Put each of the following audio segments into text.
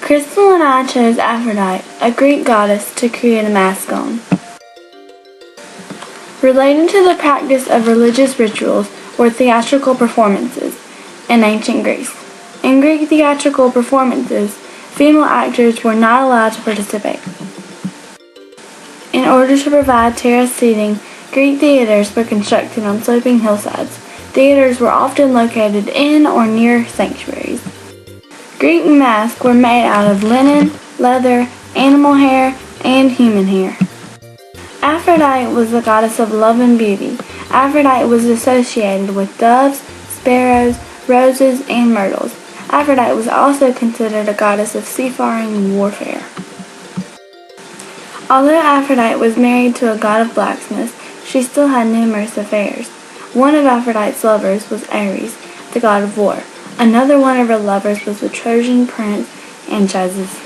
Crystal and I chose Aphrodite, a Greek goddess, to create a mask on. Relating to the practice of religious rituals or theatrical performances in ancient Greece. In Greek theatrical performances, female actors were not allowed to participate. In order to provide terrace seating, Greek theaters were constructed on sloping hillsides. Theaters were often located in or near sanctuaries. Greek masks were made out of linen, leather, animal hair, and human hair. Aphrodite was the goddess of love and beauty. Aphrodite was associated with doves, sparrows, roses, and myrtles. Aphrodite was also considered a goddess of seafaring and warfare. Although Aphrodite was married to a god of blacksmiths, she still had numerous affairs. One of Aphrodite's lovers was Ares, the god of war. Another one of her lovers was the Trojan prince Anchises.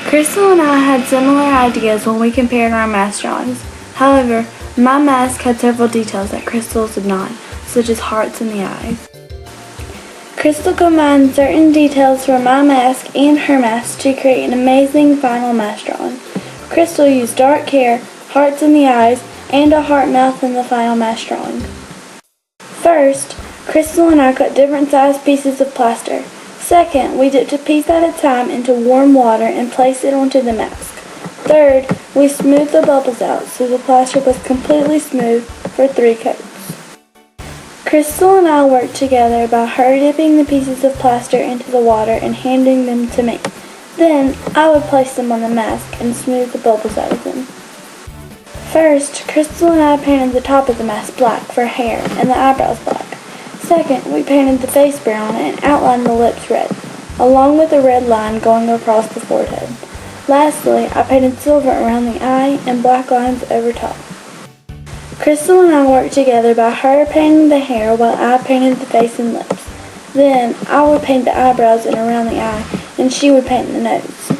Crystal and I had similar ideas when we compared our mask drawings. However, my mask had several details that Crystal's did not, such as hearts in the eyes. Crystal combined certain details from my mask and her mask to create an amazing final mask drawing. Crystal used dark hair, hearts in the eyes, and a heart mouth in the final mask drawing. First, Crystal and I cut different sized pieces of plaster. Second, we dipped a piece at a time into warm water and placed it onto the mask. Third, we smoothed the bubbles out so the plaster was completely smooth for 3 coats. Crystal and I worked together by her dipping the pieces of plaster into the water and handing them to me. Then, I would place them on the mask and smooth the bubbles out of them. First, Crystal and I painted the top of the mask black for hair and the eyebrows black. Second, we painted the face brown and outlined the lips red, along with a red line going across the forehead. Lastly, I painted silver around the eye and black lines over top. Crystal and I worked together by her painting the hair while I painted the face and lips. Then, I would paint the eyebrows and around the eye, and she would paint the nose.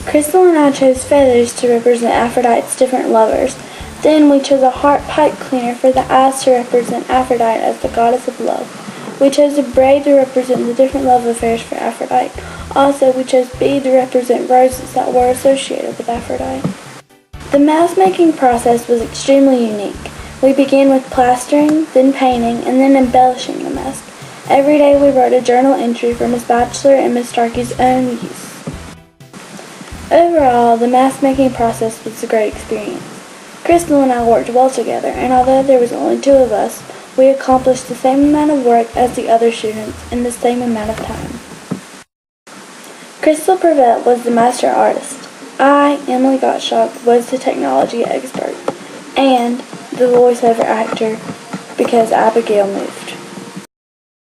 Crystal and I chose feathers to represent Aphrodite's different lovers. Then we chose a heart pipe cleaner for the eyes to represent Aphrodite as the goddess of love. We chose a braid to represent the different love affairs for Aphrodite. Also, we chose bead to represent roses that were associated with Aphrodite. The mask making process was extremely unique. We began with plastering, then painting, and then embellishing the mask. Every day we wrote a journal entry for Miss Batchelor and Miss Starkey's own use. Overall, the mask making process was a great experience. Crystal and I worked well together, and although there was only 2 of us, we accomplished the same amount of work as the other students in the same amount of time. Crystal Prevet was the master artist. I, Emily Gottschalk, was the technology expert, and the voiceover actor because Abigail moved.